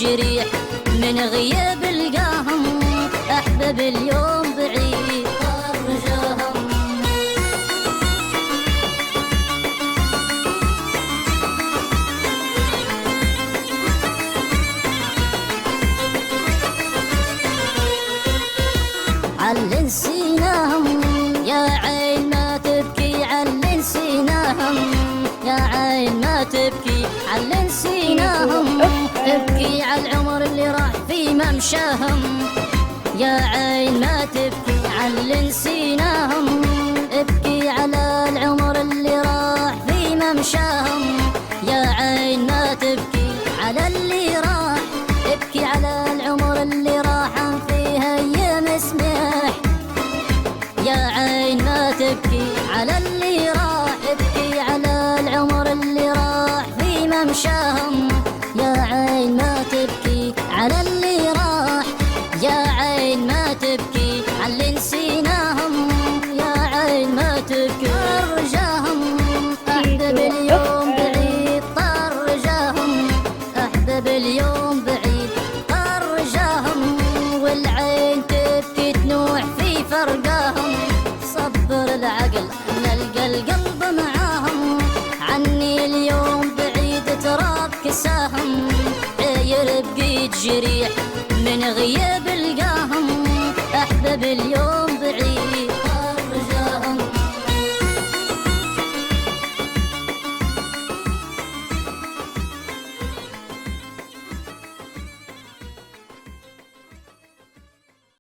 جريح من غياب القاهم، أحباب اليوم بعيد طار رجاهم. على نسيناهم يا عين ما تبكي، على نسيناهم يا عين ما تبكي، على نسيناهم ابكي على العمر اللي راح في ممشاهم. يا عين ما تبكي على نسيناهم، ابكي على العمر اللي راح في ممشاهم. يا عين ما تبكي على اللي راح، ابكي على العمر اللي راح فيها ايام اسمح. يا عين ما تبكي على اللي راح، ابكي على العمر اللي راح في ممشاهم. يا عين ما تبكي على اللي راح، يا عين ما تبكي على اللي نسيناهم. يا عين ما تبكي طار رجاهم، أحباب اليوم بعيد طار رجاهم، أحباب اليوم بعيد طار رجاهم. والعين تبكي تنوح في فرقاهم، صبر العقل نلقى القلب معاهم. عني اليوم بعيد تراب كساهم، عير بقيت جريح من غياب القاهم، أحباب اليوم